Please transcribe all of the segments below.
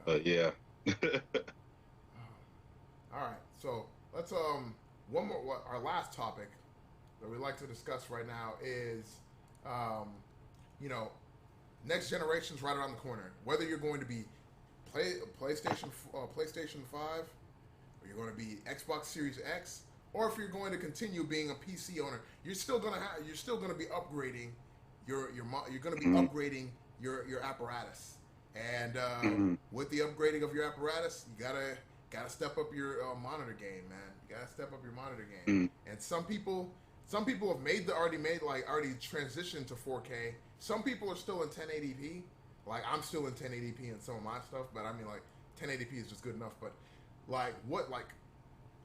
But yeah. All right, so let's one more. What our last topic that we'd like to discuss right now is, um, you know, next generation's right around the corner. Whether you're going to be PlayStation 5, or you're going to be Xbox Series X, or if you're going to continue being a PC owner, you're still gonna be upgrading you're gonna be Mhm. upgrading your apparatus. And Mhm. with the upgrading of your apparatus, you gotta step up your monitor game, man. You gotta step up your monitor game. Mhm. And some people have already transitioned to 4K. Some people are still in 1080p. Like I'm still in 1080p in some of my stuff, but I mean like 1080p is just good enough. But like what like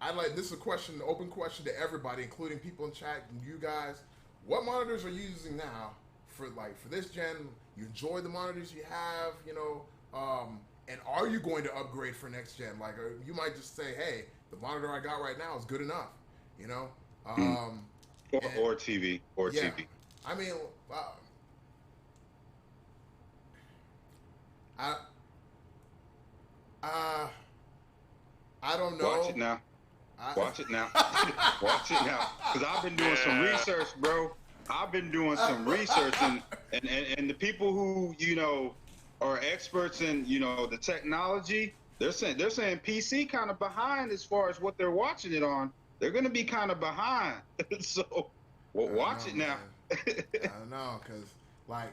I like this is a question, open question to everybody, including people in chat and you guys. What monitors are you using now for this gen? You enjoy the monitors you have, and are you going to upgrade for next gen? Like, you might just say, "Hey, the monitor I got right now is good enough," you know. Mhm. Um, and Or TV. Or yeah, TV. I mean, uh, I uh, I don't Watch it know. now. I Watch it now. Watch it now. Because I've been doing some Yeah. research, bro. I've been doing some research, and the people who are experts in the technology, they're saying PC kind of behind as far as what they're watching it on. They're going to be kind of behind. So I don't watch know, it now. man. I don't know, cause like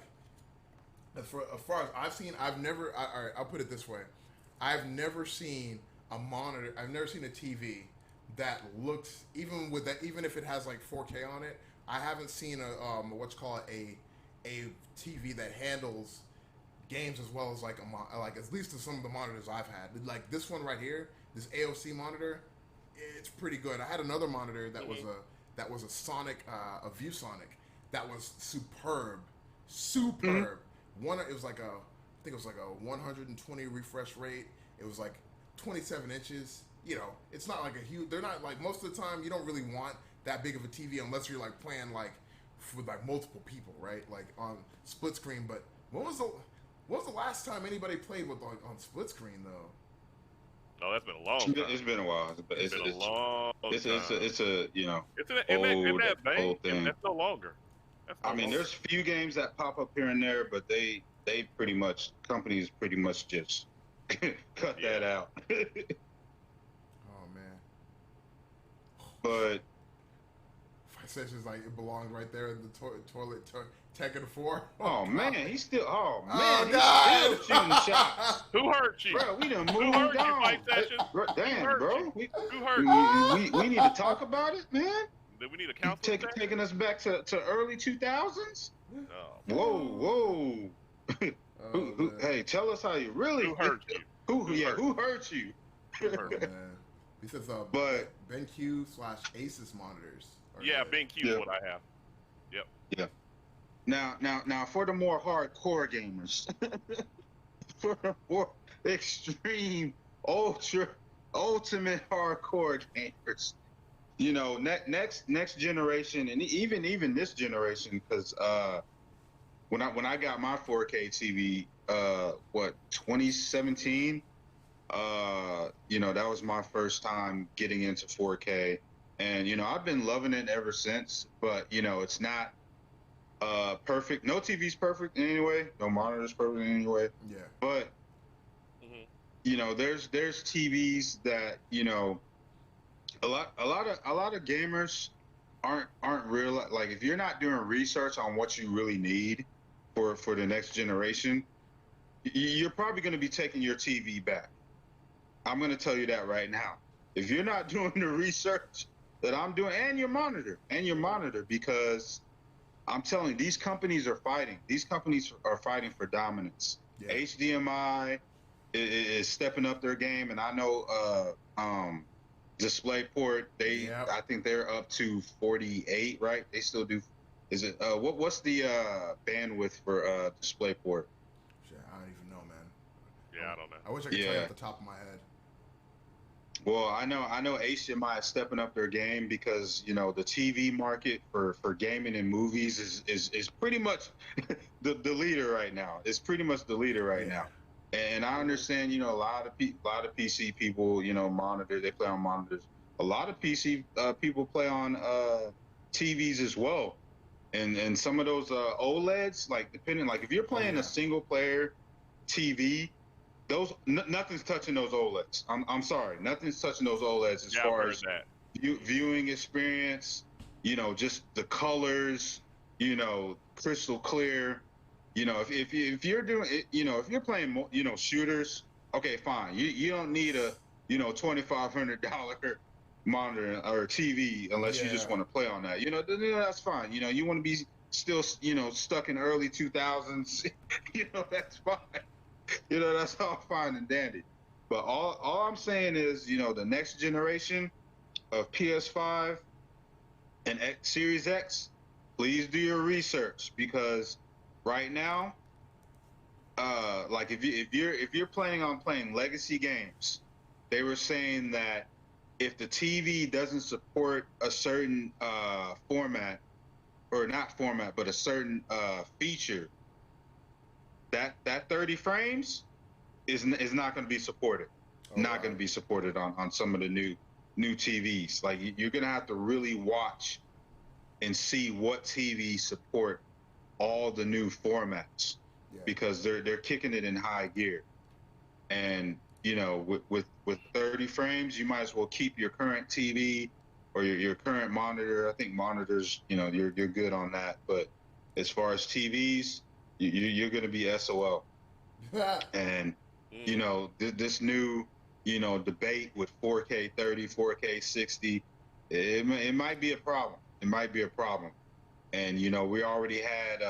as far as I've seen, I've never. All right, I'll put it this way: I've never seen a monitor. I've never seen a TV that looks even if it has like 4K on it. I haven't seen what's called a TV that handles games as well as like like at least to some of the monitors I've had. Like this one right here, this AOC monitor, it's pretty good. I had another monitor Hmm. that was a Sonic, a ViewSonic, that was superb, Mhm. superb. It was like I think it was like a 120 refresh rate. It was like 27 inches. It's not like a huge. They're not like most of the time. You don't really want that big of a TV unless you're like playing like with like multiple people, right? Like on split screen. But when was the when was the last time anybody played with like on split screen though? No, that's been a long It's time. been a while, but It's it's been a it's long it's a, time. it's a It's in old that vein. old thing. That's no longer. That's I no mean, longer. there's few games that pop up here and there, but they pretty much companies pretty much just cut that Yeah. out. Oh man, But Five Sessions like it belonged right there in the toilet Tekken 4. Oh oh god. man, Oh he's still shooting god. shots, Who hurt you? bro. We done Who moved hurt you, Fight on. Sessions? Who Damn, hurt you? bro. We Who hurt you? we, we need to talk about it, man. Do we need a You counseling session? taking us back to early 2000s. Oh man. Whoa, whoa. Oh man. Hey, tell us how you really Who hurt you? who Who yeah hurt who hurt you. you? Who hurt Oh you? man. He says But BenQ / Asus monitors are Yeah, good. BenQ is yeah, what I have. Yep. yeah. Now, for the more hardcore gamers, for the more extreme, ultra, ultimate hardcore gamers, next generation, and even this generation, because when I got my 4K TV, what 2017, that was my first time getting into 4K, and I've been loving it ever since. But it's not perfect. No TV's perfect in any way. No monitor's perfect in any way. Yeah. But Hmm. there's TVs that a lot of gamers aren't real. Like if you're not doing research on what you really need for the next generation, you're probably going to be taking your TV back. I'm going to tell you that right now. If you're not doing the research that I'm doing, and your monitor, because I'm telling you, these companies are fighting. These companies are fighting for dominance. Yeah. HDMI is stepping up their game, and I know DisplayPort. Yep. I think they're up to 48, right? They still do. Is it what's the bandwidth for DisplayPort? Shit, I don't even know, man. Yeah, I don't know. I wish I could tell you off Yeah. the top of my head. Well, I know HDMI is stepping up their game because the TV market for gaming and movies is pretty much the leader right now. It's pretty much the leader right Yeah. now. And I understand, a lot of PC people, monitor. They play on monitors. A lot of PC people play on TVs as well. And some of those OLEDs, like depending, like if you're Oh playing yeah. a single player TV, nothing's touching those OLEDs. I'm sorry, nothing's touching those OLEDs as Yeah, I've far heard as that. viewing experience. Just the colors. Crystal clear. If you're doing it, if you're playing shooters, okay, fine. You don't need a $2,500 monitor or TV unless you just Yeah. want to play on that. That's fine. You want to be still stuck in early 2000s. That's fine. That's all fine and dandy. But all I'm saying is, the next generation of PS5 and Series X, please do your research, because right now, like if you're planning on playing legacy games, they were saying that if the TV doesn't support a certain format, or not format, but a certain feature, that 30 frames is not going to be supported. Oh, Not wow. going to be supported on some of the new TVs. Like you're going to have to really watch and see what TVs support all the new formats, Yeah. because they're kicking it in high gear. And with 30 frames, you might as well keep your current TV or your current monitor. I think monitors, you're good on that. But as far as TVs, you're going to be SOL. And this new debate with 4K 30, 4K 60, it might be a problem. It might be a problem. And we already had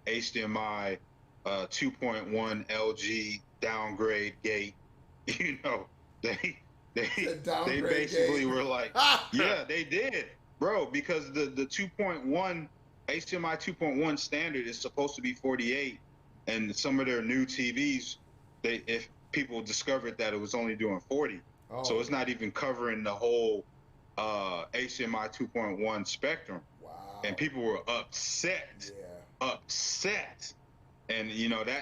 HDMI 2.1 LG downgrade gate. you know they they they Downgrade basically gate. were like, yeah, they did, bro, because the 2.1 HDMI 2.1 standard is supposed to be 48, and some of their new TVs, if people discovered that it was only doing 40. Oh. So it's not even covering the whole HDMI 2.1 spectrum. Wow. And people were upset. Yeah. Upset. And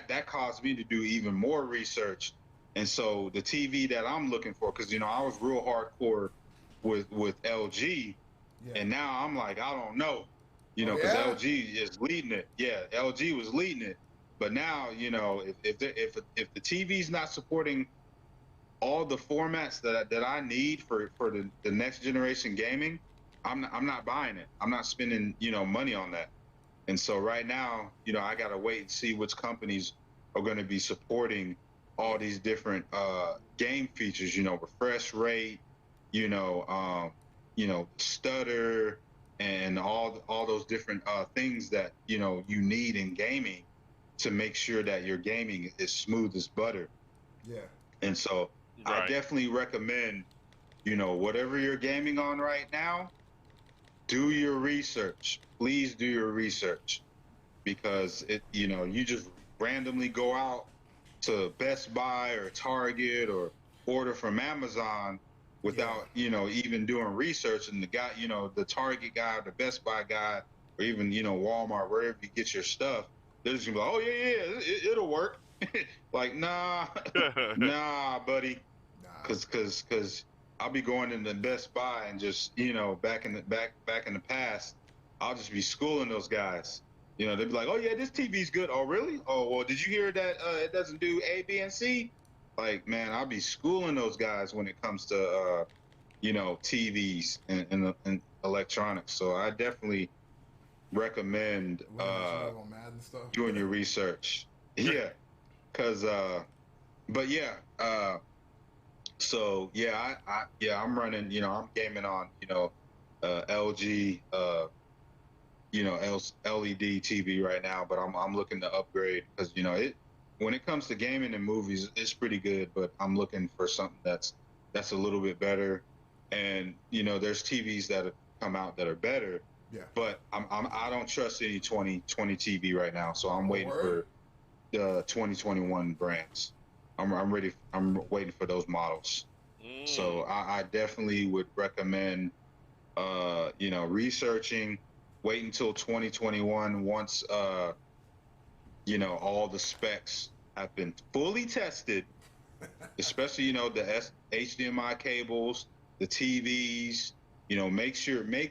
that caused me to do even more research. And so the TV that I'm looking for, because I was real hardcore with LG, Yeah. and now I'm like, I don't know, because yeah? LG is leading it. Yeah, LG was leading it. But now, if the TV's not supporting all the formats that I need for the next generation gaming, I'm not buying it. I'm not spending money on that. And so right now, I gotta wait and see which companies are going to be supporting all these different game features. Refresh rate, stutter, and all those different things that you need in gaming to make sure that your gaming is smooth as butter. Yeah. And so I Right. definitely recommend, whatever you're gaming on right now, do your research. Please do your research, because you just randomly go out to Best Buy or Target or order from Amazon without, even doing research. And the guy, the Target guy, the Best Buy guy, or even, Walmart, wherever you get your stuff, they're just gonna be like, oh yeah, it'll work. Like, nah, nah, buddy. Nah. Cause I'll be going into Best Buy and just, back in the past, I'll just be schooling those guys. They'd be like, oh yeah, this TV's good. Oh really? Oh well, did you hear that it doesn't do A, B, and C? Like, man, I'll be schooling those guys when it comes to TVs and electronics. So I definitely recommend On Madden stuff. doing your research. Yeah, cause but yeah, so yeah, I'm running, I'm gaming on, LG, LED TV right now, but I'm looking to upgrade, because when it comes to gaming and movies, it's pretty good, but I'm looking for something that's a little bit better. And there's TVs that have come out that are better, Yeah. but I don't trust any 2020 TV right now, so I'm waiting Word? for the 2021 brands. I'm ready. I'm waiting for those models. So I definitely would recommend, researching. Wait until 2021, once all the specs have been fully tested, especially the HDMI cables, the TVs. Make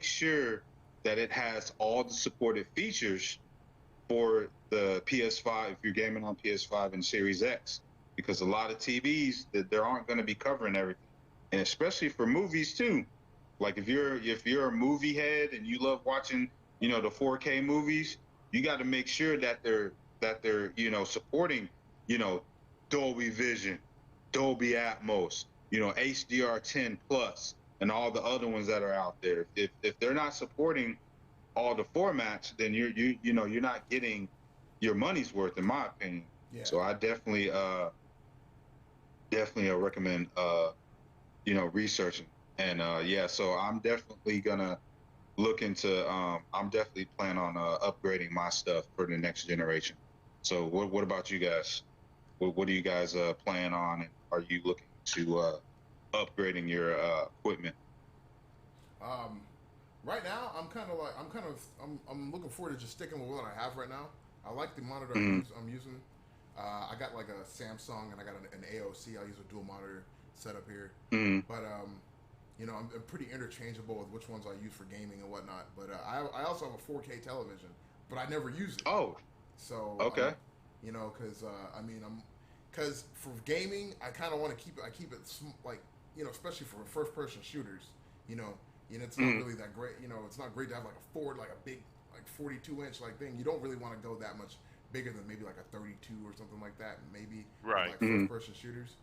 sure that it has all the supported features for the PS5 if you're gaming on PS5 and Series X, because a lot of TVs that there aren't going to be covering everything, and especially for movies too. Like if you're a movie head and you love watching the 4K movies, you got to make sure that they're supporting Dolby Vision, Dolby Atmos, HDR10 plus, and all the other ones that are out there. If they're not supporting all the formats, then you're not getting your money's worth, in my opinion. Yeah. So I definitely recommend researching. And so I'm definitely gonna look into. I'm definitely planning on upgrading my stuff for the next generation. So what about you guys? What do you guys plan on? And are you looking to upgrading your equipment? Right now, I'm looking forward to just sticking with what I have right now. I like the monitor I'm using. I got like a Samsung and I got an AOC. I use a dual monitor setup here, but I'm pretty interchangeable with which ones I use for gaming and whatnot. But I also have a 4K television, but I never use it. Oh, so okay. Because for gaming, I kind of want to keep it. I keep it like especially for first-person shooters. It's not really that great. It's not great to have like a big like 42-inch like thing. You don't really want to go that much bigger than maybe like a 32 or something like that. Maybe Right. like first-person shooters.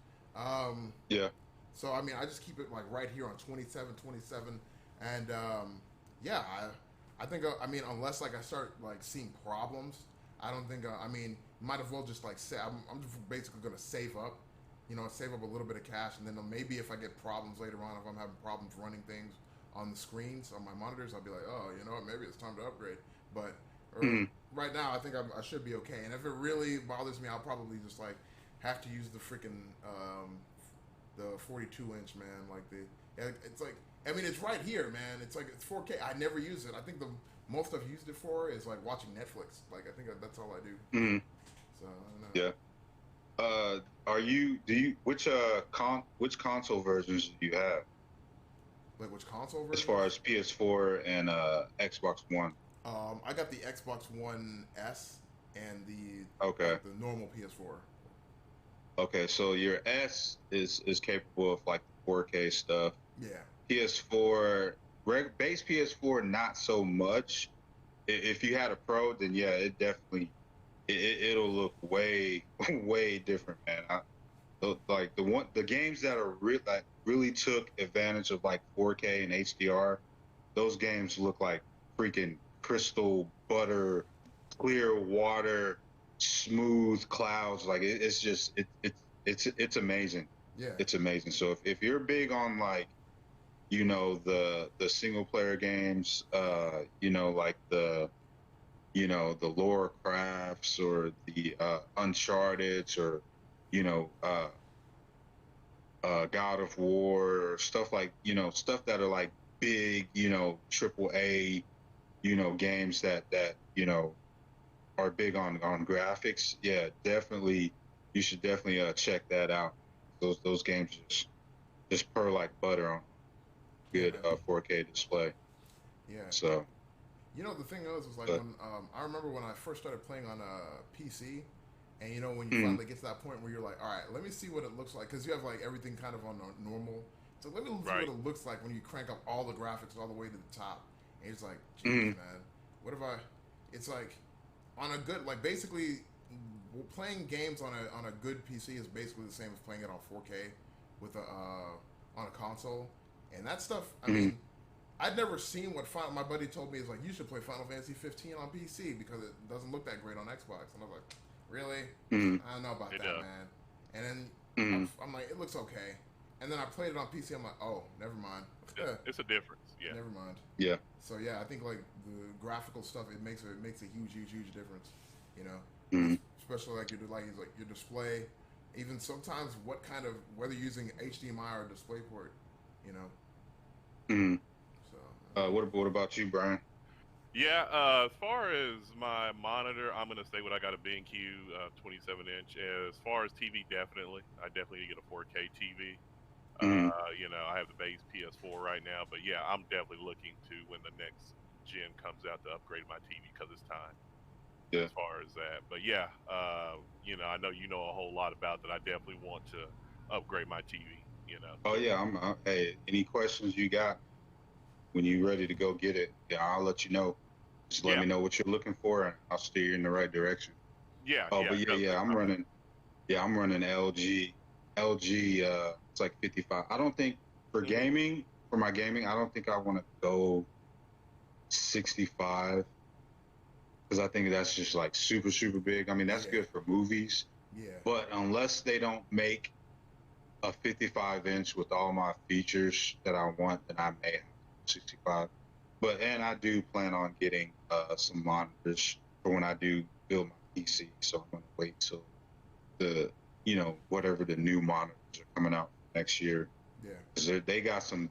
Yeah. So I just keep it like right here on 27, and I think unless like I start like seeing problems, I don't think might as well just like say I'm just basically gonna save up, save up a little bit of cash, and then maybe if I get problems later on, if I'm having problems running things on the screens on my monitors, I'll be like, oh, maybe it's time to upgrade. But right now, I think I should be okay. And if it really bothers me, I'll probably just like have to use the freaking the 42-inch, man. Like it's like it's right here, man. It's like it's 4K. I never use it. I think the most I've used it for is like watching Netflix. Like I think that's all I do. So I don't know. Yeah. Which console versions do you have? Like which console version? As far as PS4 and Xbox One. I got the Xbox One S and the normal PS4. Okay, so your S is capable of like 4K stuff. Yeah. PS4, base PS4, not so much. If you had a Pro, then yeah, it definitely it'll look way way different, man. Like the games that are really took advantage of like 4K and HDR, those games look like freaking crystal butter, clear water, smooth clouds. Like it's amazing. Yeah. It's amazing. So if you're big on like the single player games, like the Lara Crafts or the Uncharted or God of War or stuff like stuff that are like big triple A games that are big on graphics. Yeah, definitely you should definitely check that out. Those games just purr like butter on good 4K display. Yeah. So the thing is like when I remember when I first started playing on a PC, and when you finally get to that point where you're like, all right, let me see what it looks like, because you have like everything kind of on normal. So let me see what it looks like when you crank up all the graphics all the way to the top. And it's like, geez, man, what if it's like on a good, like basically playing games on a good PC is basically the same as playing it on 4K with on a console. And that stuff, I mean, I'd never seen what my buddy told me is like, you should play Final Fantasy 15 on PC because it doesn't look that great on Xbox. And I was like, really? I don't know about that, man. And then I'm like, it looks okay. And then I played it on PC. I'm like, oh, never mind. It's a difference. Yeah. Never mind. Yeah. So yeah, I think like the graphical stuff, it makes a huge difference. Especially like your display, even sometimes whether using HDMI or DisplayPort. So. What about you, Brian? Yeah, as far as my monitor, I'm gonna say what I got a BenQ 27 inch. As far as TV, definitely, I definitely need to get a 4K TV. Mm, I have the base PS4 right now, but yeah, I'm definitely looking to when the next gen comes out to upgrade my TV because it's time. yeah. As far as that, but yeah, I know you know a whole lot about that. I definitely want to upgrade my TV. Oh yeah. Hey, any questions you got when you ready to go get it? Yeah, I'll let you know. Just let Yeah, me know what you're looking for, and I'll steer you in the right direction. yeah, Oh, yeah. but yeah, No, yeah. that's I'm not bad. running. Yeah, I'm running LG. LG. It's like 55. I don't think for Hmm. gaming, for my gaming, I don't think I want to go 65 because I think that's just like super, super big. I mean, that's Yeah, good for movies, yeah, but unless they don't make a 55-inch with all my features that I want, then I may have 65. But and I do plan on getting some monitors for when I do build my PC. So I'm gonna wait till the whatever the new monitors are coming out next year. yeah, 'Cause they got some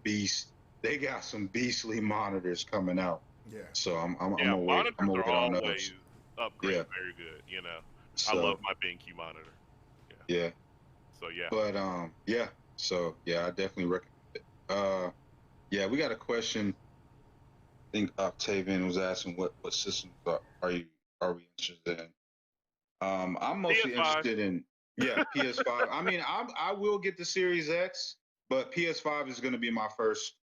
beastly monitors coming out. yeah. So I'm Yeah, gonna wait. I'm monitors gonna are wait on always those. upgrade Yeah. very good. I love So my BenQ monitor. Yeah. yeah. So yeah. But yeah. So yeah, I definitely recommend it. Yeah, we got a question. I think Octavian was asking what systems are we interested in? I'm mostly PS5. interested in PS5. I mean, I will get the Series X, but PS5 is going to be my first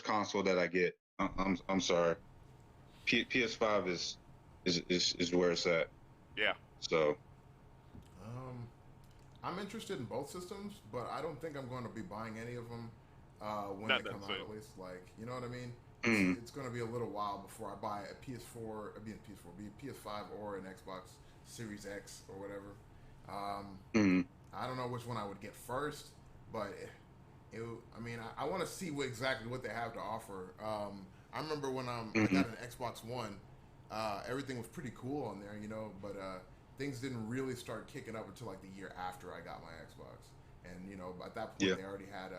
console that I get. I'm sorry. PS5 is where it's at. Yeah. So Um, I'm interested in both systems, but I don't think I'm going to be buying any of them when they Not that come out. soon. At least, like you know what I mean. mm, It's going to be a little while before I buy a PS4, be a PS4, be a PS5 or an Xbox Series X or whatever. Um, mm, I don't know which one I would get first, but I mean, I want to see exactly what they have to offer. I remember when I mm, got an Xbox One, everything was pretty cool on there, but things didn't really start kicking up until like the year after I got my Xbox. And at that point yeah, they already had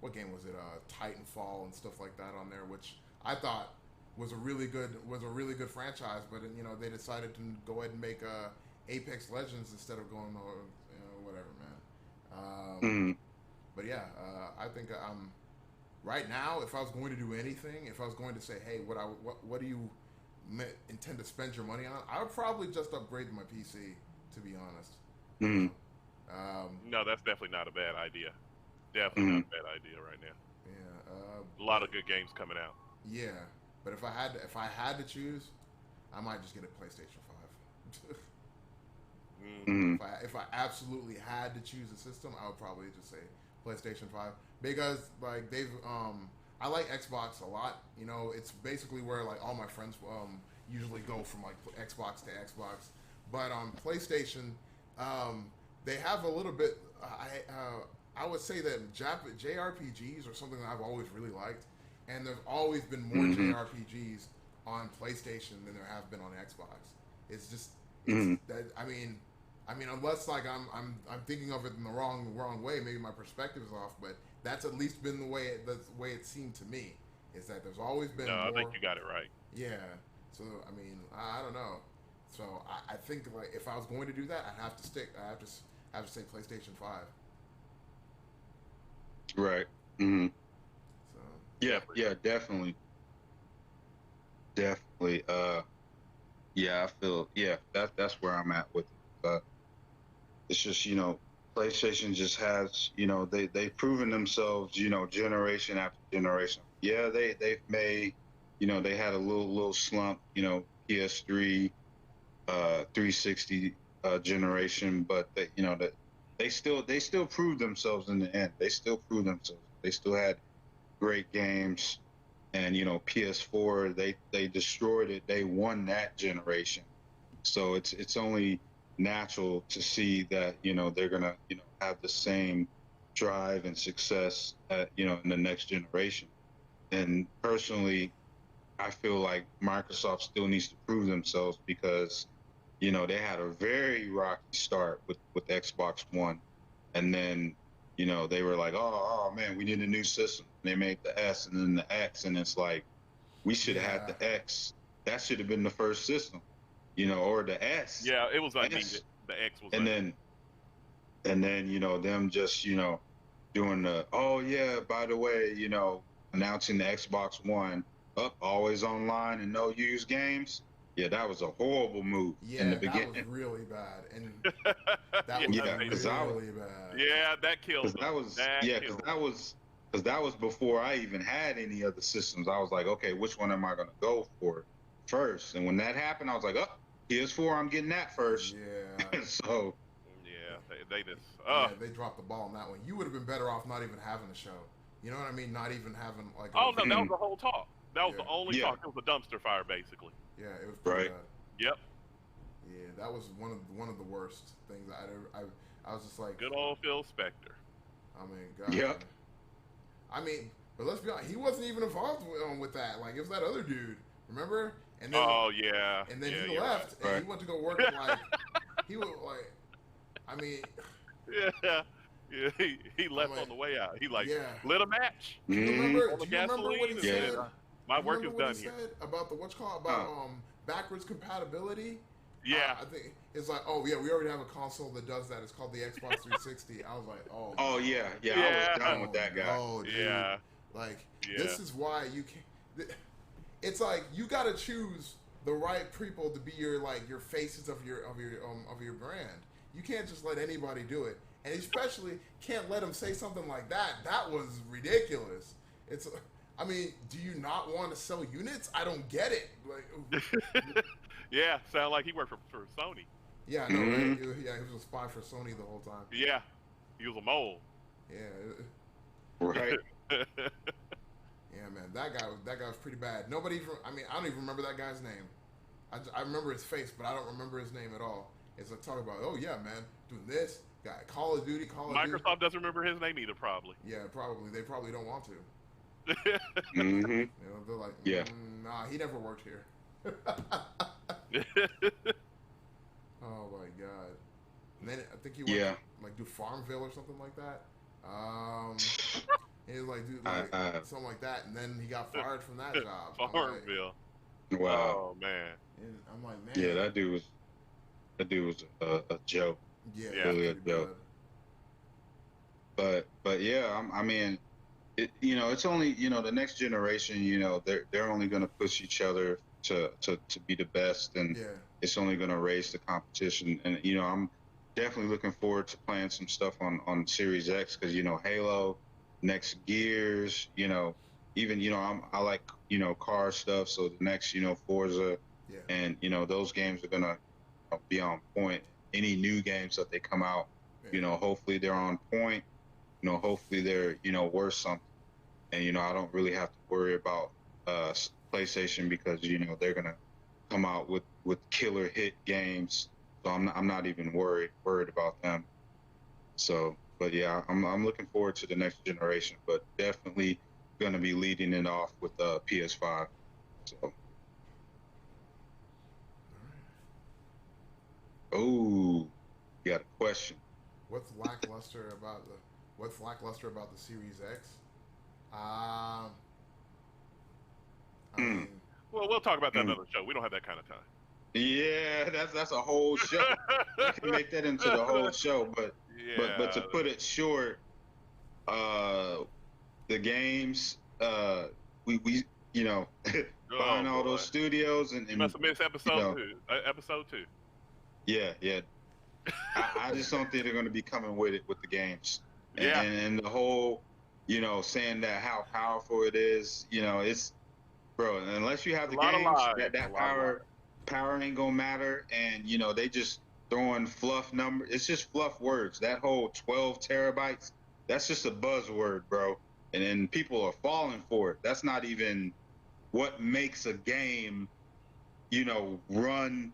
what game was it? Titanfall and stuff like that on there, which I thought was a really good franchise, but they decided to go ahead and make Apex Legends instead of going whatever, man. mm, But yeah, I think right now, if I was going to do anything, if I was going to say, hey, what do you intend to spend your money on? I would probably just upgrade my PC, to be honest. You mm, know, um, No, that's definitely not a bad idea. Definitely not mm. a bad idea right now. yeah, A lot but of good games coming out. yeah, but if I had to choose, I might just get a PlayStation 5. Hmm. Mm. If I absolutely had to choose a system, I would probably just say PlayStation 5 because like I like Xbox a lot. It's basically where like all my friends usually go from like Xbox to Xbox. But on PlayStation, um, they have a little bit. I would say that JRPGs are something that I've always really liked, and there's always been more Mm. JRPGs on PlayStation than there have been on Xbox. It's just it's Mm. that I mean, unless like I'm thinking of it in the wrong way. Maybe my perspective is off, but that's at least been the way it seemed to me. Is that there's always No, been I think more. you got it right. Yeah. So I mean, I don't know. So I think like if I was going to do that, I'd have to stick. I have to say PlayStation 5. Right. Mm. So Yeah, Definitely. yeah, definitely, definitely. Yeah, I feel yeah, that's where I'm at with it. It's just PlayStation just has they've proven themselves generation after generation. Yeah, they've made they had a little slump PS3 360 generation, but that they still proved themselves in the end. They still proved themselves. They still had great games, and PS4 they destroyed it. They won that generation, so it's only natural to see that they're gonna have the same drive and success in the next generation. And personally, I feel like Microsoft still needs to prove themselves because they had a very rocky start with Xbox One, and then they were like, oh man, we need a new system. And they made the S and then the X, and it's like we should have had yeah, the X that should have been the first system, or the S. Yeah, it was S. unneeded. The X was And unneeded. then them just doing the, oh yeah, by the way, announcing the Xbox One up, always online and no used games. Yeah, that was a horrible move in the Yeah, that was beginning. really bad, and that Yeah, was Yeah, because really bad. yeah, that killed them. that was That yeah, killed because that was before I even had any other systems. I was like, okay, which one am I gonna go for first? And when that happened, I was like, oh, PS4, I'm getting that first. Yeah. So Yeah, they just. Yeah, they dropped the ball on that one. You would have been better off not even having a show. You know what I mean? Not even having like. Oh no, that was the whole talk. That was Yeah. the only Yeah. talk. It was a dumpster fire, basically. Yeah, it was pretty Right. bad. Yep. Yeah, that was one of the worst things I was just like, Good old Phil Spector. I mean, God. Yep. I mean, but let's be honest, he wasn't even involved with that. Like, it was that other dude, remember? And then, Oh yeah. and then yeah, he you're left, and right. he went to go work at, like, he was like, I mean, Right. Yeah. He left like, on the way out. He yeah. lit a match. Do you Mhm. remember? On the Do you remember what he gasoline, said? yeah. My You work remember is what done he here. said about the about backwards compatibility? Yeah. I think it's like, oh yeah, we already have a console that does that. It's called the Xbox 360. I was like, oh. Oh yeah, I Yeah. was done with that guy. Oh, dude. Yeah. Like, Yeah. this is why you can't. It's like you got to choose the right people to be your faces of your brand. You can't just let anybody do it, and especially can't let them say something like that. That was ridiculous. It's. I mean, do you not want to sell units? I don't get it. Like, Yeah. Sound like he worked for Sony. yeah, I know, Mhm. right? Yeah, he was a spy for Sony the whole time. Yeah. He was a mole. Yeah, Right. yeah, man, that guy was pretty bad. Nobody even. I mean, I don't even remember that guy's name. I remember his face, but I don't remember his name at all. It's like talking about, oh yeah, man, doing this guy, Call of Duty. Microsoft doesn't remember his name either, probably. Yeah, probably. They probably don't want to. hmm You know, they're like, Yeah. Nah, he never worked here. Oh my god. And then I think he went Yeah. to, like, do Farmville or something like that. He was like, do something like that, and then he got fired from that job. Farmville. Wow. Oh man. And I'm like, man. Yeah, that dude was a joke. Yeah, Yeah. Really a pretty joke. bad. But yeah, I mean, it's only the next generation. They're only going to push each other to be the best, and Yeah. it's only going to raise the competition. And I'm definitely looking forward to playing some stuff on Series X because Halo, next Gears, even I like car stuff. So the next Forza, Yeah. and those games are gonna be on point. Any new games that they come out, Yeah. hopefully they're on point. Hopefully they're worth something. And I don't really have to worry about PlayStation because they're gonna come out with killer hit games. So I'm not even worried about them. So, but yeah, I'm looking forward to the next generation. But definitely gonna be leading it off with PS5. So. Oh, you got a question. What's lackluster about the Series X? I mean, Well, we'll talk about that another show. We don't have that kind of time. Yeah, that's a whole show. We can make that into the whole show, but Yeah. but to put it short, the games, we buying all those studios and You must have missed episode 2. Episode 2. Yeah. I just don't think they're going to be coming with the games. Yeah. And the whole, saying that how powerful it is, it's, bro, unless you have the lot of games, lies. that A lot of power ain't going to matter. And, they just throwing fluff numbers. It's just fluff words. That whole 12 terabytes, that's just a buzzword, bro. And then people are falling for it. That's not even what makes a game, run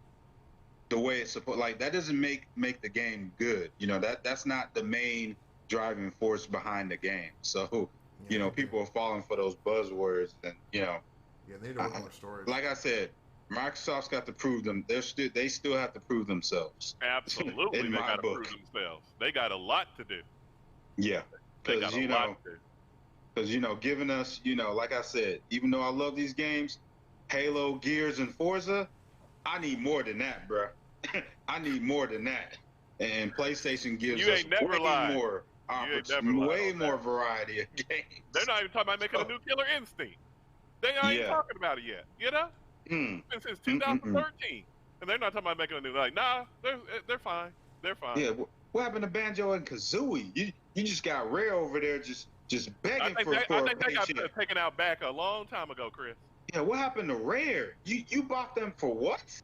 the way it's supposed. Like, that doesn't make the game good. That's not the main driving force behind the game. So, people are falling for those buzzwords, and yeah, they need to work on their storage. like I said, Microsoft's got to prove them. They still have to prove themselves. Absolutely, In they my got to book. prove themselves. They got a lot to do. Yeah, They got because a lot to do. giving us, like I said, even though I love these games, Halo, Gears, and Forza. I need more than that, bro. I need more than that. And PlayStation gives You us ain't never way lied. more You ain't never lied way on more that. variety of games. They're not even talking about making a new Killer Instinct. They ain't even Yeah. talking about it yet. You know, since 2013, and they're not talking about making a new. Like, nah, they're fine. They're fine. Yeah. What happened to Banjo and Kazooie? You just got Rare over there just begging for I a think they got paycheck. taken out back a long time ago, Chris. Yeah. What happened to Rare? You bought them for what?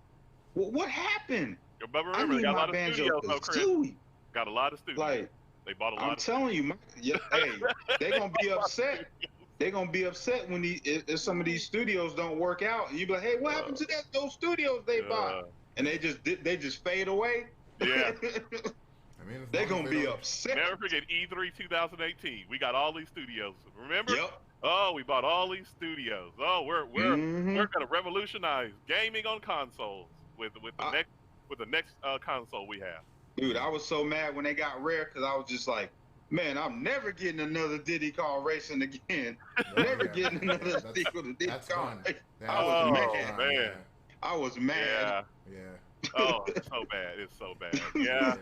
What happened? But I remember, they need got a my lot of Banjo studios, though, Chris. Kazooie. Got a lot of studios. Like, They bought a lot I'm of telling you, hey, they gonna be upset. They're gonna be upset when if some of these studios don't work out, and you be like, "Hey, what happened to those studios they bought?" And they just fade away. Yeah. I mean, They're gonna be upset. Never forget E3 2018. We got all these studios. Remember? Yep. Oh, we bought all these studios. Oh, we're gonna revolutionize gaming on consoles with the next console we have. Dude, I was so mad when they got Rare because I was just like, man, I'm never getting another Diddy Kong Racing again. Never getting another sequel to Diddy Kong Racing. I was mad. Man. I was mad. Yeah. Oh, it's so bad. It's so bad. Yeah.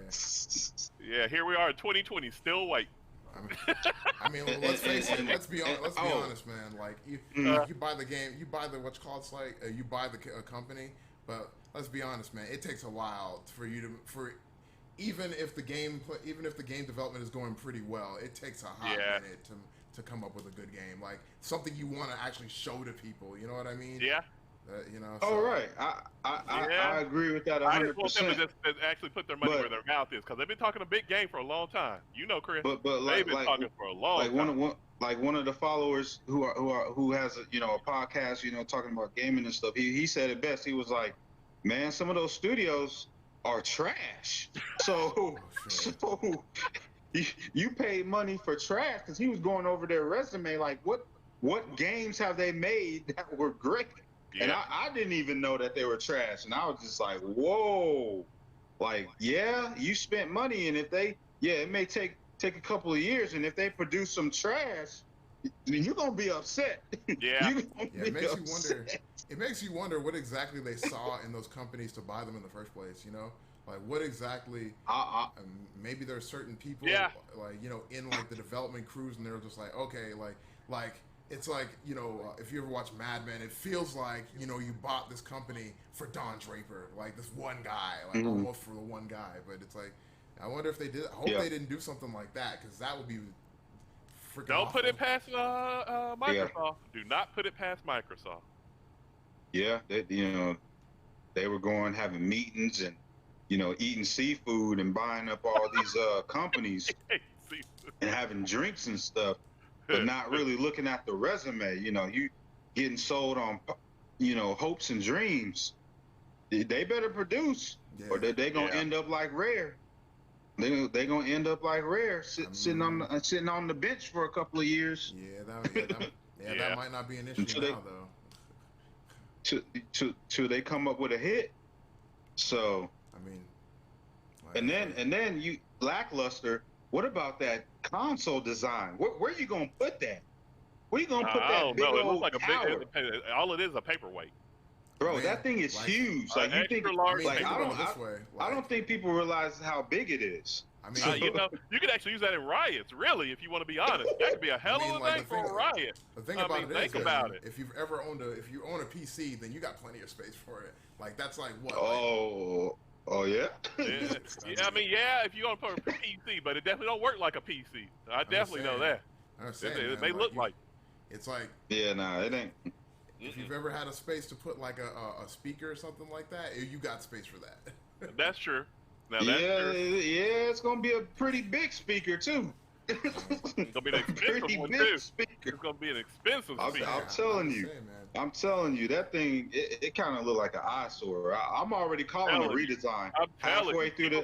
Yeah. Here we are in 2020, still waiting. I mean, let's face it. Let's be honest, man. Like you buy the game, you buy the you buy the company, but let's be honest, man. It takes a while for you to even if the game development is going pretty well, it takes a hot minute to come up with a good game, like something you want to actually show to people. You know what I mean? Yeah. You know. So. Oh right, I agree with that 100%. I just want them to just actually put their money where their mouth is, because they've been talking a big game for a long time. You know, Chris. But they've been talking for a long time. One of the followers who has a podcast, talking about gaming and stuff. He said it best. He was like, man, some of those studios are trash. So you paid money for trash, because he was going over their resume like, what games have they made that were great? Yeah. And I didn't even know that they were trash, and I was just like, whoa, like, yeah, you spent money, and it may take a couple of years, and if they produce some trash, you're gonna be upset. Yeah. It makes you wonder what exactly they saw in those companies to buy them in the first place. You know, like what exactly? Maybe there are certain people, like in like the development crews, and they're just like, okay, like. It's like, if you ever watch Mad Men, it feels like, you bought this company for Don Draper, like this one guy, like almost for the one guy. But it's like, I wonder if they did. I hope they didn't do something like that, because that would be freaking Don't awful. put it past Microsoft. Yeah. Do not put it past Microsoft. Yeah, they were going, having meetings and, eating seafood and buying up all these companies and having drinks and stuff. But not really looking at the resume. You getting sold on, hopes and dreams. They better produce, or they gonna end up like Rare. They gonna end up like Rare, sitting on the bench for a couple of years. That might not be an issue now, though. Till they come up with a hit. So I mean, and then you lackluster. What about that console design? Where are you gonna put that? Where you gonna put that big old tower? All it is a paperweight. Bro, that thing is huge. Like you think, I don't think people realize how big it is. I mean, you could actually use that in riots. Really, if you want to be honest, that could be a hell of a thing for a riot. The thing about it is, if you own a PC, then you got plenty of space for it. Like that's like what? Oh yeah. I mean, if you want to put a PC, but it definitely don't work like a PC. I definitely know that. It may look like. It's like. Yeah, nah, it ain't. If you've ever had a space to put like a speaker or something like that, you got space for that. That's true. Now, it's gonna be a pretty big speaker too. It's gonna be an expensive one too. It's gonna be an expensive speaker. I'm telling you, that thing, it kind of look like an eyesore. I'm already calling a redesign. I'm halfway through the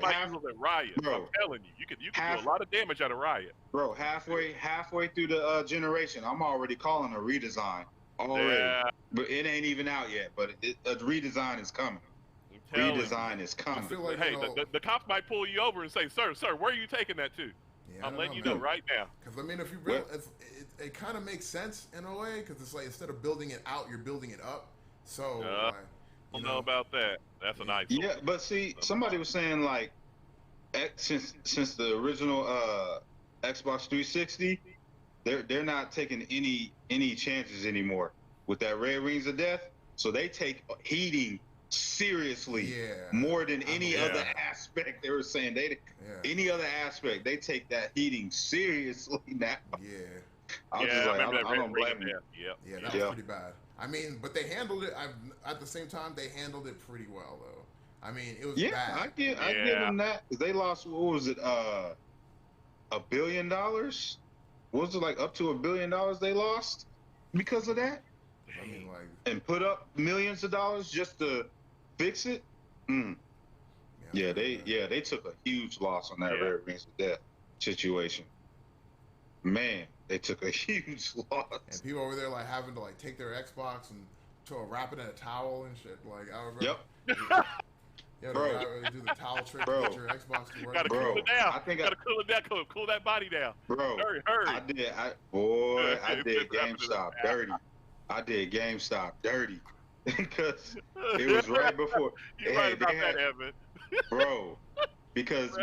riot. Bro, I'm telling you, you can do a lot of damage at a riot. Bro, halfway through the generation, I'm already calling a redesign already. Yeah. But it ain't even out yet. But a redesign is coming. Redesign is coming. Like, hey, the cops might pull you over and say, "Sir, where are you taking that to?" Yeah, I'm letting you know right now. Because I mean, if you really, it kind of makes sense in a way, because it's like instead of building it out, you're building it up. So, I don't know about that. That's an eyesore. Yeah, but see, somebody was saying like since the original Xbox 360, they're not taking any chances anymore with that Red Rings of Death. So they take heating seriously more than any other aspect. They were saying any other aspect they take that heating seriously now. Yeah. I was just like, remember I don't blame them. Yeah, that was pretty bad. I mean, but they handled it. At the same time, they handled it pretty well, though. I mean, it was bad. I give them that. They lost, what was it, $1 billion? Was it like up to $1 billion they lost because of that? I mean, like, and put up millions of dollars just to fix it. They took a huge loss on that Red Rings of Death situation. Man, they took a huge loss. And people over there like having to like take their Xbox and wrap it in a towel and shit. Like I remember. Yep. Yeah, bro. Do the towel trick to get your Xbox to work. Gotta cool it down. Gotta cool it down. Cool that body down. Bro, hurry. I did GameStop dirty. I did GameStop dirty because it was right before. You're right about that, Evan. Bro, because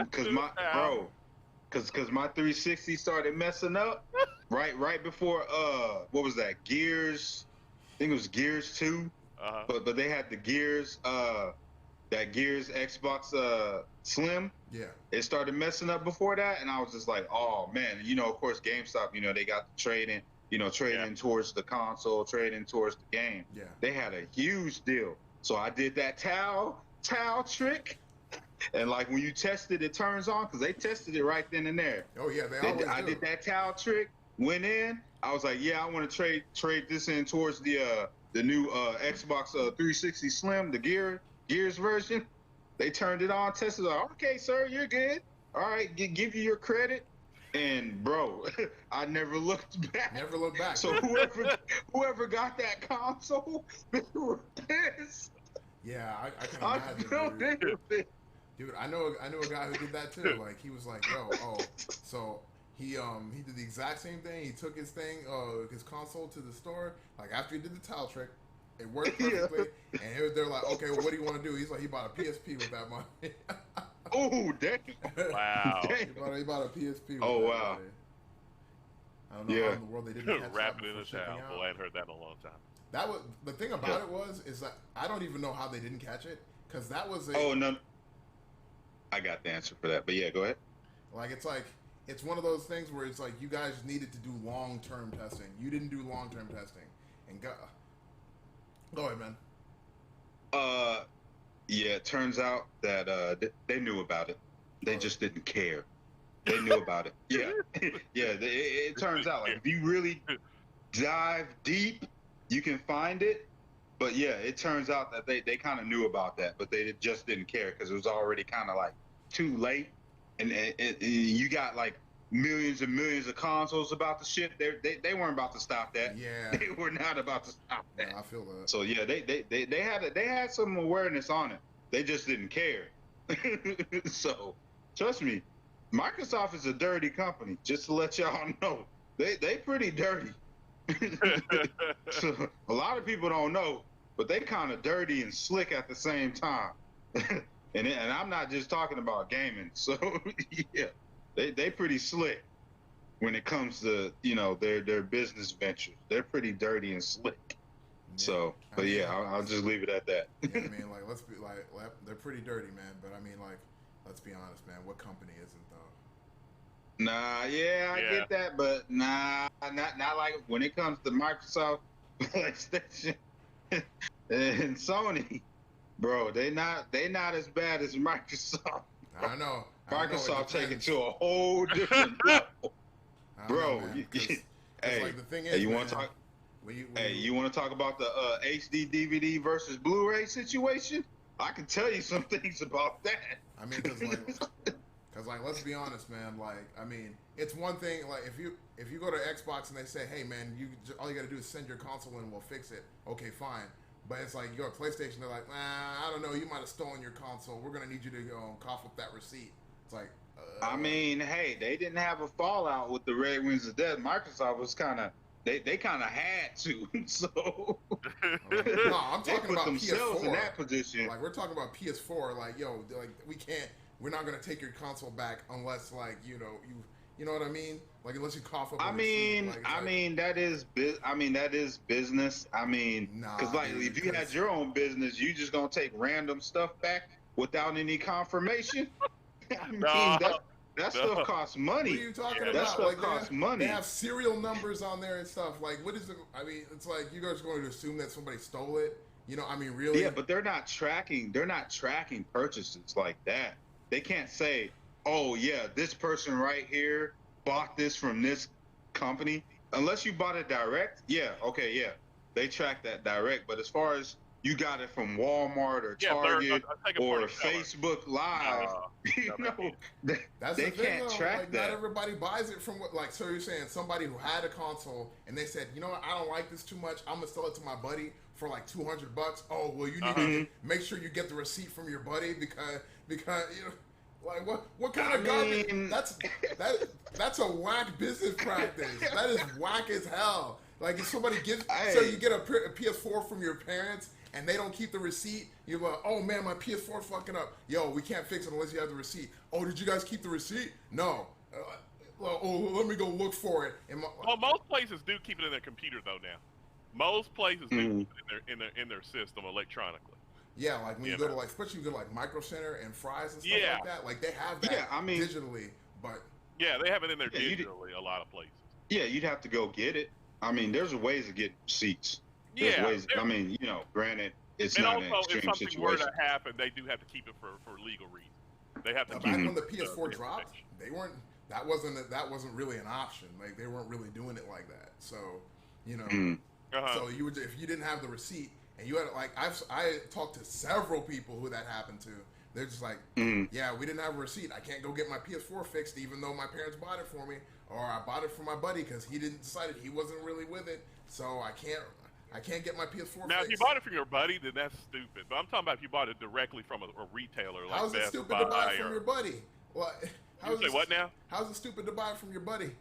my 360 started messing up right before what was that, Gears? I think it was Gears 2. But they had the Gears that Gears Xbox Slim. Yeah. It started messing up before that, and I was just like, oh man, of course GameStop, they got the trading, trading towards the console, trading towards the game. Yeah. They had a huge deal. So I did that towel trick. And like when you test it, it turns on because they tested it right then and there. Oh yeah, I did that towel trick, went in. I was like, yeah, I want to trade this in towards the new Xbox 360 Slim, the Gears version. They turned it on, tested it. Like, okay, sir, you're good. All right, give you your credit. And bro, I never looked back. Never looked back. So whoever got that console, they were pissed. Yeah, I can imagine. Dude, I know a guy who did that too. Like he was like, so he did the exact same thing. He took his his console to the store. Like after he did the towel trick, it worked perfectly. And they're like, okay, well, what do you want to do? He's like, he bought a PSP with that money. Oh, damn! Wow. He bought a PSP. With wow. Money. I don't know how in the world they didn't catch wrap that it in a towel. Well, I hadn't heard that in a long time. That was the thing about it is that I don't even know how they didn't catch it because that was Oh no. I got the answer for that, but yeah, go ahead. It's one of those things where it's like you guys needed to do long-term testing. You didn't do long-term testing, and go ahead, man. Yeah, it turns out that they knew about it. They just didn't care. They knew about it. Yeah, it turns out like if you really dive deep, you can find it. But yeah, it turns out that they kind of knew about that, but they just didn't care because it was already kind of like too late, and you got like millions and millions of consoles about to ship. They weren't about to stop that. Yeah, they were not about to stop that. Yeah, I feel that. So yeah, they had some awareness on it. They just didn't care. So trust me, Microsoft is a dirty company. Just to let y'all know, they pretty dirty. So a lot of people don't know, but they kind of dirty and slick at the same time. and I'm not just talking about gaming. So yeah, they pretty slick when it comes to their business ventures. They're pretty dirty and slick. Yeah. So, but I'll just leave it at that. Yeah, I mean, like they're pretty dirty, man. But I mean, like, let's be honest, man. What company isn't though? Nah, I get that, but nah, not like when it comes to Microsoft, PlayStation, and Sony, bro. They not as bad as Microsoft. I know. Microsoft take it to a whole different level, bro. Hey, like the thing is, you want to talk? You want to talk about the HD DVD versus Blu-ray situation? I can tell you some things about that. I mean, because let's be honest, man. Like, I mean, it's one thing. Like, if you go to Xbox and they say, "Hey, man, all you got to do is send your console and we'll fix it." Okay, fine. But it's like you go to PlayStation. They're like, I don't know. You might have stolen your console. We're gonna need you to cough up that receipt. It's like. I mean, hey, they didn't have a fallout with the Red Wings of Death. Microsoft was kind of they kind of had to. So No, I'm they talking put about themselves PS4. in that position. Like we're talking about PS4. Like yo, like we can't. We're not gonna take your console back unless like you know what I mean. Like unless you cough up. I a receipt. mean, Like, I mean that is that is business. I mean, nah, because like dude, if you had your own business, you just gonna take random stuff back without any confirmation. I mean, No, that no. stuff costs what money. are you talking Yeah, That about? stuff Like costs they money. have serial numbers on there and stuff. Like what is it? I mean, it's like you guys are going to assume that somebody stole it. You know, I mean, really? Yeah, but they're not tracking. They're not tracking purchases like that. They can't say, "Oh yeah, this person right here bought this from this company." Unless you bought it direct. Yeah, okay, yeah, they track that direct. But as far as you got it from Walmart or Yeah, Target take a or party seller. Facebook Live, you no, know, That's they the thing, can't though. track Like, that. not everybody buys it from what. Like, so you're saying somebody who had a console and they said, you know what, I don't like this too much. I'm gonna sell it to my buddy for like $200. Oh, well, you need to make sure you get the receipt from your buddy because you know. Like what kind of garbage? That's a whack business practice. That is whack as hell. Like if somebody gives, so you get a PS4 from your parents and they don't keep the receipt, you're like, oh man, my PS4 fucking up. Yo, we can't fix it unless you have the receipt. Oh, did you guys keep the receipt? No. Oh, let me go look for it. Well, most places do keep it in their computer though now. Most places do keep it in their system electronically. Yeah, like when you go to like, especially you go to like Micro Center and Fry's and stuff like that. Like they have that digitally, but yeah, they have it in there digitally. A lot of places. Yeah, you'd have to go get it. I mean, there's ways to get receipts. There's ways. I mean, you know, granted, it's not an extreme if something situation. were to happen, they do have to keep it for legal reasons. They have to. Back when the PS4 dropped, they weren't. That wasn't really an option. Like they weren't really doing it like that. So, you know, so you would if you didn't have the receipt. And you had like I talked to several people who that happened to. They're just like, yeah, we didn't have a receipt. I can't go get my PS4 fixed, even though my parents bought it for me, or I bought it for my buddy because he didn't decided he wasn't really with it. So I can't get my PS4 now, fixed. if you bought it from your buddy, then that's stupid. But I'm talking about if you bought it directly from a retailer like How's it Best stupid Buy to buy it from your buddy? You say what now? How's it stupid to buy it from your buddy?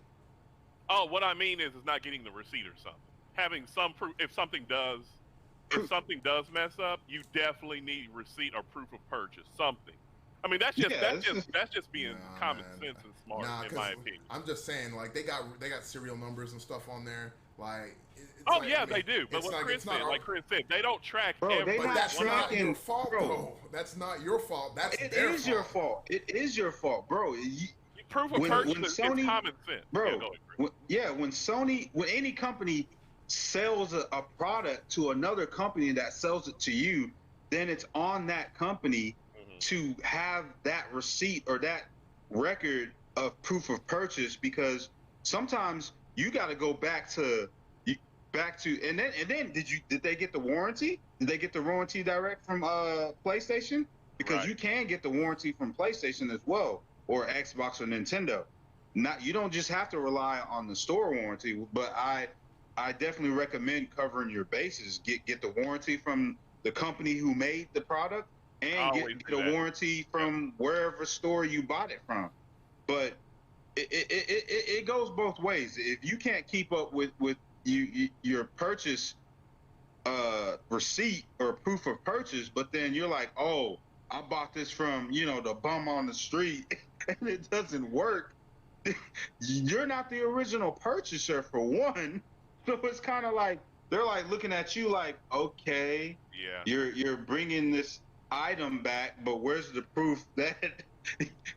Oh, what I mean is not getting the receipt or something. Having some proof if something does mess up, you definitely need receipt or proof of purchase. Something. I mean, that's just being common sense and smart, in my opinion. I'm just saying, like they got serial numbers and stuff on there, like. They do. But what Chris said, they don't track. Bro, but that's not your fault, though. That's not your fault. That's it is your fault. It is your fault, bro. Proof of purchase is common sense, bro. When any company sells a product to another company that sells it to you, then it's on that company to have that receipt or that record of proof of purchase, because sometimes you got to go back to and then did they get the warranty? Did they get the warranty direct from PlayStation? Because you can get the warranty from PlayStation as well, or Xbox or Nintendo. You don't just have to rely on the store warranty, but I definitely recommend covering your bases. Get the warranty from the company who made the product, and get a warranty from wherever store you bought it from. But it goes both ways. If you can't keep up with your purchase receipt or proof of purchase, but then you're like, oh, I bought this from the bum on the street, and it doesn't work. You're not the original purchaser, for one. So it's kind of like they're like looking at you like, okay, you're bringing this item back, but where's the proof that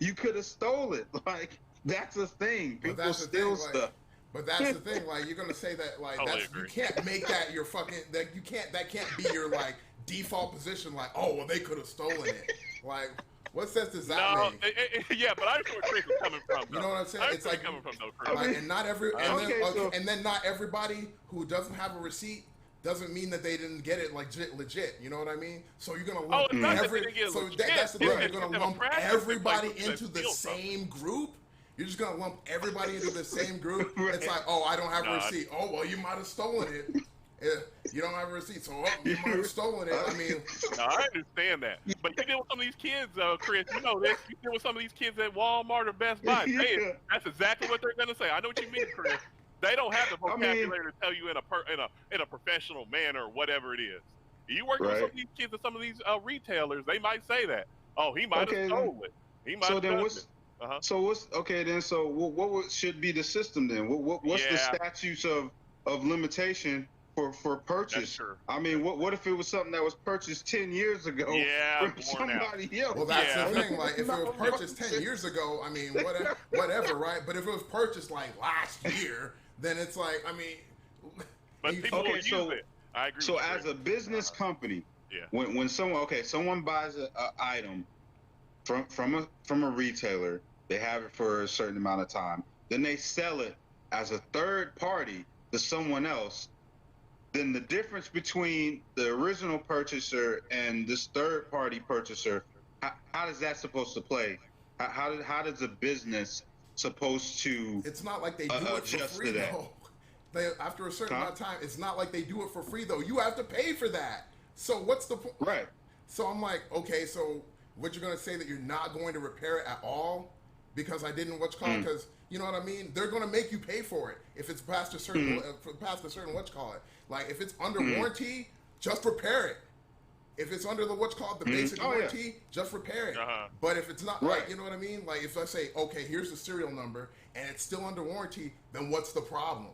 you could have stole it? Like, that's a thing. People steal stuff. But that's the thing. Like, you're gonna say that like you can't make that your fucking that can't be your like default position. Like, oh well, they could have stolen it. Like, what sense does that make? Yeah, but I know where Chris is coming from. You know what I'm saying? It's like coming from, though, Chris. Like, and not then not everybody who doesn't have a receipt doesn't mean that they didn't get it legit. You know what I mean? So you're gonna lump that's the thing. You're gonna lump everybody into the same group. You're just gonna lump everybody into the same group. It's like, oh, I don't have a receipt. Oh, well, you might have stolen it. You don't have a receipt, so you might have stolen it. I mean, no, I understand that. But you deal with some of these kids, Chris. You know this. You deal with some of these kids at Walmart or Best Buy. Hey, that's exactly what they're gonna say. I know what you mean, Chris. They don't have the I mean, vocabulary to tell you in a professional manner or whatever it is. You working with some right. of these kids at some of these retailers, they might say that. Oh, he might have Okay, then. stole it. He might So have then done what's it. Uh-huh. so what's okay then? So should be the system then? What's the Yeah, statutes of limitation for that's purchase? true. I mean, what if it was something that was purchased 10 years ago Yeah, from worn out. somebody else? Well, that's the Yeah. thing. Like, if it was Not purchased 10 purchased. years ago, I mean, whatever, right? But if it was purchased like last year, then it's like, I mean, But you- people Okay, will use so it. I agree so with you. as a business Uh-huh. company, Yeah. when someone buys a item from a retailer, they have it for a certain amount of time, then they sell it as a third party to someone else. Then the difference between the original purchaser and this third party purchaser, how does that supposed to play? How does a business supposed to it's not like they do it for adjust free to that? though. They, after a certain Huh? amount of time, it's not like they do it for free though. You have to pay for that. So what's the point? Right. So I'm like, okay, so what you're gonna say that you're not going to repair it at all because I didn't what's called? Because you know what I mean? They're gonna make you pay for it if it's past a certain what's called. Like if it's under warranty, just repair it. If it's under the what's called the basic warranty, just repair it. Uh-huh. But if it's not, Right. like, you know what I mean? Like if I say, okay, here's the serial number and it's still under warranty, then what's the problem?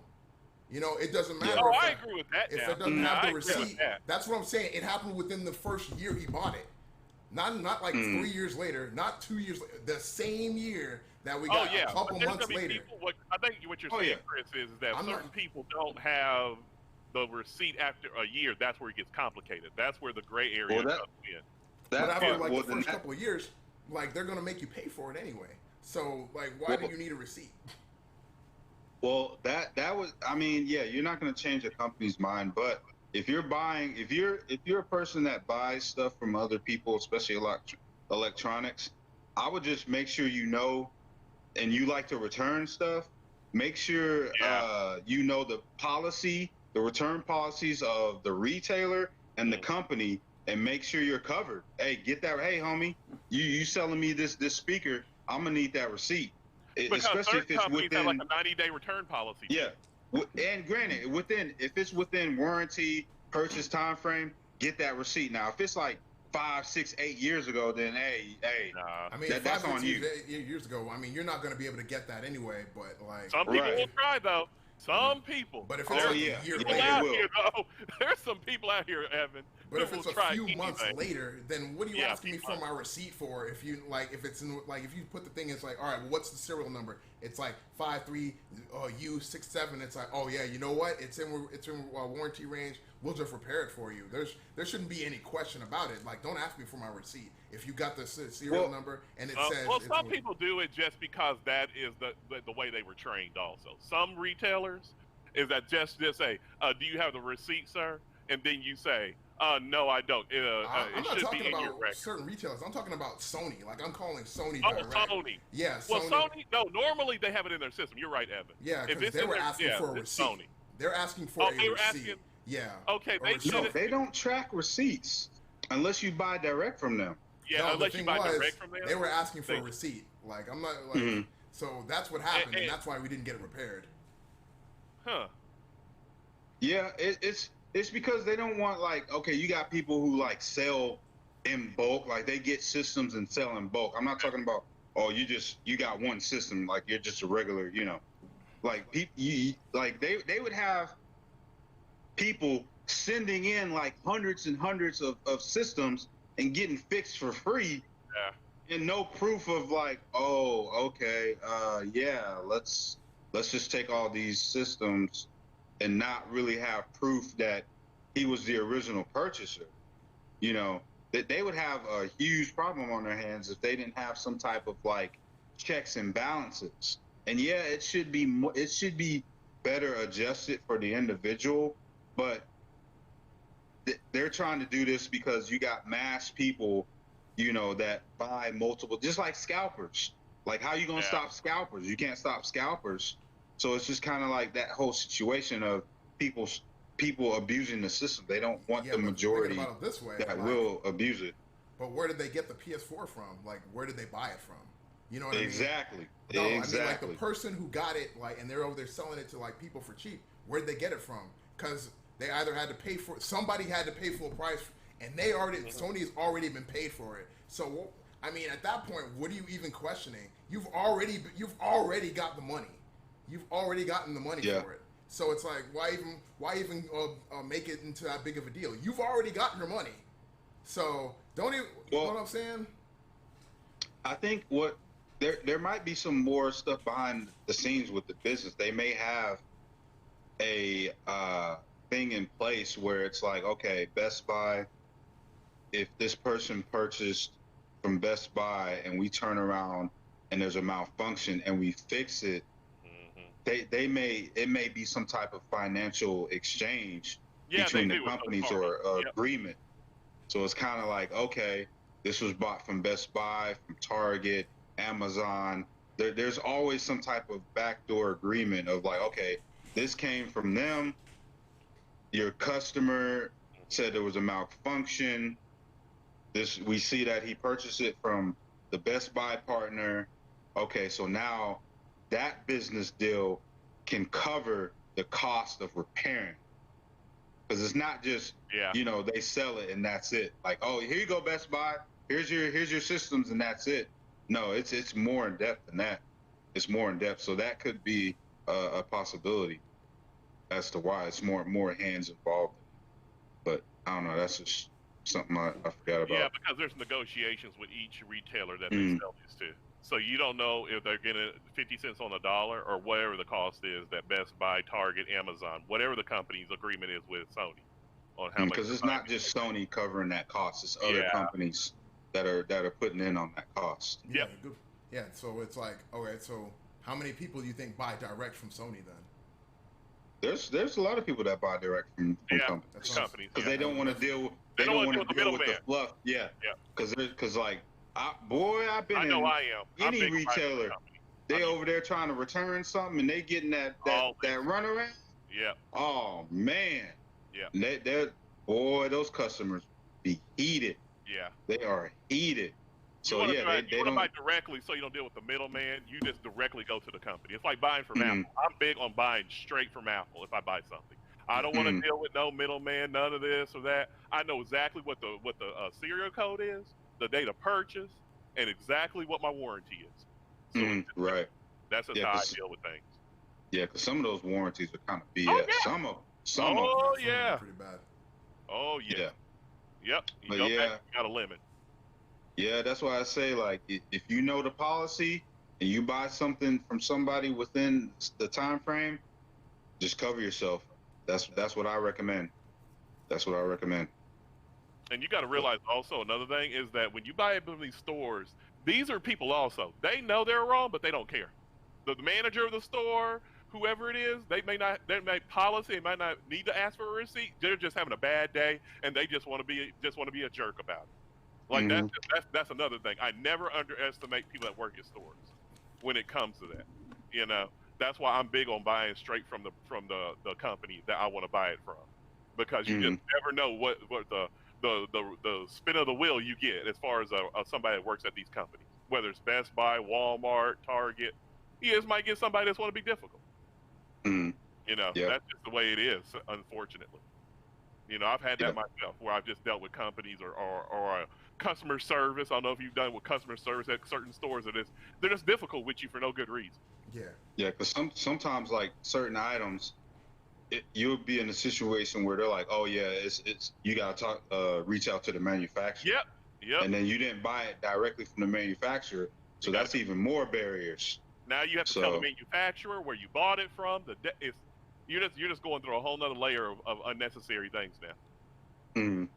You know, it doesn't matter. Oh, if I it- agree with that. If now. it doesn't I have the agree with receipt, that. that's what I'm saying. It happened within the first year he bought it. Not like 3 years later, not 2 years later, the same year that we got Oh yeah, a couple but there's months gonna be later. people, I think what you're Oh, saying, yeah. Chris, is that I'm certain not- people don't have the receipt after a year. That's where it gets complicated. That's where the gray area Well, that- comes in. But That after part, like well, the then first that- couple of years, like they're gonna make you pay for it anyway. So like, why do Well- you need a receipt? Well, that was. I mean, yeah, you're not going to change a company's mind, but if you're a person that buys stuff from other people, especially electronics, I would just make sure you know, and you like to return stuff. Make sure you know the return policies of the retailer and the company, and make sure you're covered. Hey, get that. Hey, homie, you selling me this speaker? I'm gonna need that receipt. Because Especially certain if it's companies have within like a 90-day return policy. yeah, and granted, if it's within warranty purchase time frame, get that receipt. Now, if it's like 5, 6, 8 years ago, then hey, Nah. I mean, that's 5, on 6 you. years ago. I mean, you're not gonna be able to get that anyway. But like, Some people Right. will try though. Some people. but if Oh, it's like yeah. a year Yeah, People they later, out will. here though. There's some people out here, Evan, but who if it's will a try few months anything. later, then what are you Yeah, asking me few for months. my receipt for? If you like, if it's in like, if you put the thing, it's like, all right, well, what's the serial number? It's like 53 U67. It's like, oh yeah, you know what? It's in warranty range. We'll just repair it for you. There shouldn't be any question about it. Like, don't ask me for my receipt if you got the serial Well- number and it says. Well, it's some in- people do it just because that is the way they were trained. Also, some retailers is that just say, "Do you have the receipt, sir?" And then you say, "No, I don't." I'm It not should be talking in your about record. certain retailers. I'm talking about Sony. Like, I'm calling Sony Oh, direct. Sony. Yeah, Well, Sony. Sony. No, normally they have it in their system. You're right, Evan. Yeah, If because it's they in were their- asking yeah, for a it's receipt. Sony. They're asking for Oh, a they were receipt. asking- Yeah. Okay, a they receipt. No, should- they don't track receipts unless you buy direct from them. Yeah, No, the unless you thing buy was, direct from them. they were asking for a They- receipt. Like, I'm not like. Mhm. So that's what happened, and And- that's why we didn't get it repaired. Huh. Yeah, it's because they don't want, like, okay, you got people who like sell in bulk, like they get systems and sell in bulk. I'm not talking about, oh, you got one system, like you're just a regular, like like they would have people sending in like hundreds and hundreds of systems and getting fixed for free. Yeah. And no proof of, like, oh, okay, yeah, let's just take all these systems and not really have proof that he was the original purchaser. That they would have a huge problem on their hands if they didn't have some type of like checks and balances. And yeah, it should be better adjusted for the individual, but they're trying to do this because you got mass people, that buy multiple, just like scalpers. Like, how you gonna stop scalpers? You can't stop scalpers. So it's just kind of like that whole situation of people abusing the system. They don't want Yeah, the but majority thinking about it this way, that like, will abuse it. But where did they get the PS4 from? Like, where did they buy it from? You know what I mean? Exactly. No, I mean like the Exactly. person who got it, like, and they're over there selling it to like people for cheap. Where'd they get it from? Because they either had to pay for somebody had to pay full price, and Sony's already been paid for it. So I mean, at that point, what are you even questioning? You've already got the money. You've already gotten the money for it. So it's like, why even make it into that big of a deal? You've already gotten your money. So don't even. You know what I'm saying? I think there might be some more stuff behind the scenes with the business. They may have a thing in place where it's like, okay, Best Buy, if this person purchased from Best Buy and we turn around and there's a malfunction and we fix it, it may be some type of financial exchange between the companies or agreement. So it's kind of like, okay, this was bought from Best Buy, from Target, Amazon. There's always some type of backdoor agreement of like, okay, this came from them. Your customer said there was a malfunction. We see that he purchased it from the Best Buy partner. Okay, so now that business deal can cover the cost of repairing. Because it's not just, they sell it and that's it. Like, oh, here you go, Best Buy. Here's your systems and that's it. No, it's more in depth than that. It's more in depth. So that could be a possibility as to why it's more hands involved. But I don't know. That's just something I forgot about. Yeah, because there's negotiations with each retailer that they sell these to. So you don't know if they're getting 50 cents on the dollar or whatever the cost is that Best Buy, Target, Amazon, whatever the company's agreement is with Sony on how much. Because it's not just Sony covering that cost; it's other companies that are putting in on that cost. Yeah, good. Yeah. So it's like, okay, so how many people do you think buy direct from Sony then? There's a lot of people that buy direct from companies because they don't want to deal. They don't want to deal with the fluff. Yeah. Because like. I've been any retailer. They over there trying to return something and they getting that runaround. Yeah. Oh man. Yeah. Those customers be heated. Yeah. They are heated. So they don't buy directly, so you don't deal with the middleman. You just directly go to the company. It's like buying from Apple. I'm big on buying straight from Apple if I buy something. I don't want to deal with no middleman, none of this or that. I know exactly what the serial code is, the date of purchase, and exactly what my warranty is. So right. That's how I deal with things. Yeah, because some of those warranties are kind of BS. Oh, yeah. Some of them are pretty bad. Oh yeah. Yep. You got a limit. Yeah, that's why I say, like, if you know the policy and you buy something from somebody within the time frame, just cover yourself. That's what I recommend. That's what I recommend. And you got to realize also another thing is that when you buy it from these stores, these are people also. They know they're wrong, but they don't care. The manager of the store, whoever it is, they might policy, they might not need to ask for a receipt. They're just having a bad day, and they just want to be a jerk about it. Like that's another thing. I never underestimate people that work at stores when it comes to that. You know, that's why I'm big on buying straight from the company that I want to buy it from, because you just never know what the spin of the wheel you get as far as somebody that works at these companies, whether it's Best Buy, Walmart, Target. You just might get somebody that's want to be difficult. You know, that's just the way it is, unfortunately. You know, I've had that myself where I've just dealt with companies or customer service. I don't know if you've done with customer service at certain stores. They're just difficult with you for no good reason. Yeah, because sometimes like certain items, you'll be in a situation where they're like, oh yeah, it's you gotta reach out to the manufacturer. Yep. And then you didn't buy it directly from the manufacturer, so that's even more barriers. Now you have to tell the manufacturer where you bought it from. You're just going through a whole nother layer of unnecessary things now.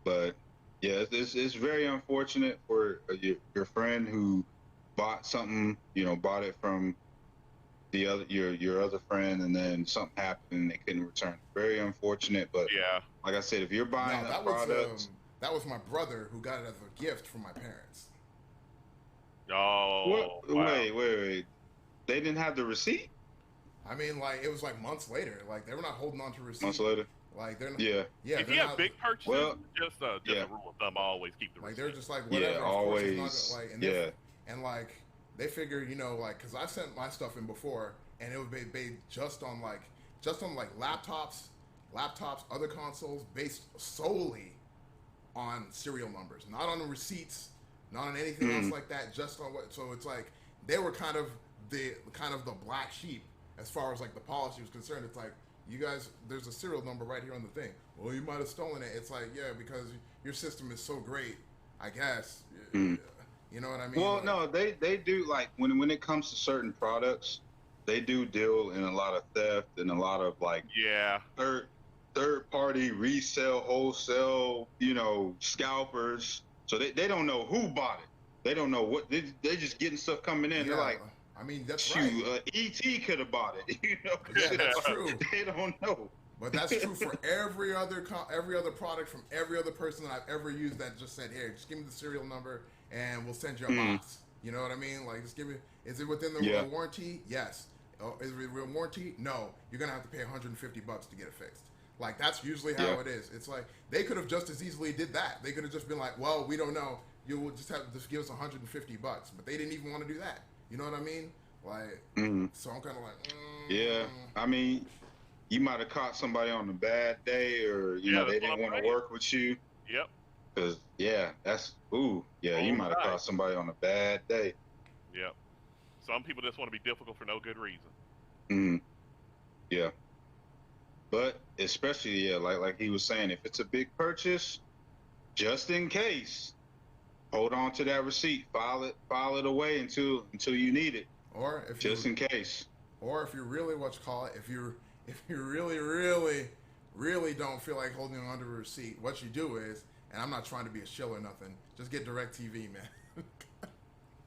But yeah, it's very unfortunate for your friend who bought something, bought it from your other friend, and then something happened and they couldn't return it. Very unfortunate, but like I said, if you're buying a product, that was my brother who got it as a gift from my parents. Oh, wow. Wait. They didn't have the receipt? I mean, like, it was like months later. Like, they were not holding on to receipt. Months later? Like, they're not. Yeah. If you have big purchases, just a rule of thumb, always keep the receipt. Like, they're just like, whatever. Yeah, always. and like they figure, you know, like because I sent my stuff in before, and it would be just on like laptops, other consoles, based solely on serial numbers, not on the receipts, not on anything else like that, just on what. So it's like they were kind of the black sheep as far as like the policy was concerned. It's like, you guys, there's a serial number right here on the thing. Well, you might have stolen it. It's like, yeah, because your system is so great, I guess. You know what I mean? Well, like, no, they do, like when it comes to certain products, they do deal in a lot of theft and a lot of like Yeah. third party resale, wholesale, you know, scalpers. So they don't know who bought it. They don't know what they just getting stuff coming in. yeah, They're like, I mean, that's shoot, right. ET could have bought it. You know, Yeah, that's true. They don't know. But that's true for every other product from every other person that I've ever used that just said, "Here, just give me the serial number and we'll send you a box." You know what I mean? Like, just give me. Is it within the warranty? Yes. Oh, is it real warranty? No. You're gonna have to pay $150 to get it fixed. Like, that's usually how it is. It's like they could have just as easily did that. They could have just been like, "Well, we don't know. You will just have to just give us $150." But they didn't even want to do that. You know what I mean? Like, so I'm kind of like, yeah. I mean, you might have caught somebody on a bad day, or you know they didn't want to work with you. Yep. Because that's you might have caught somebody on a bad day. Yep. Some people just want to be difficult for no good reason. Yeah. But especially like he was saying, if it's a big purchase, just in case, hold on to that receipt, file it away until you need it. Or if just in case. Or if you really if you really don't feel like holding on to a receipt, what you do is, and I'm not trying to be a shill or nothing, just get DirecTV, man.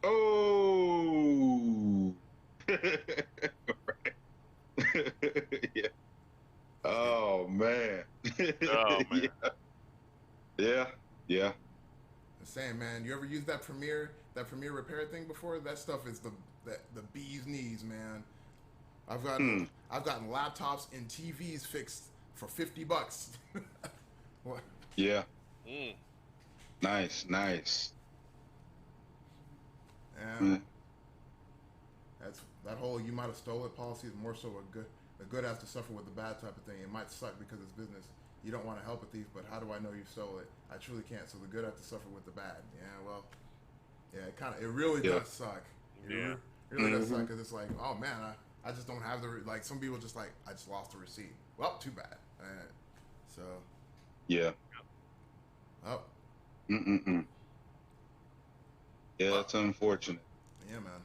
Oh. Yeah. Oh man. Oh man. Yeah. I'm saying, man, you ever use that Premiere repair thing before? That stuff is the bee's knees, man. I've gotten laptops and TVs fixed for $50. What? Yeah. Nice. And that's that whole "you might have stole it" policy is more so the good has to suffer with the bad type of thing. It might suck because it's business. You don't want to help a thief, but how do I know you stole it? I truly can't. So the good have to suffer with the bad. Yeah, well, yeah, it really does suck. It really does suck, because it's like, oh man, I just don't have like, some people just like, I just lost the receipt. Well, too bad. So. Yeah. Oh. Yeah, that's unfortunate. Yeah, man.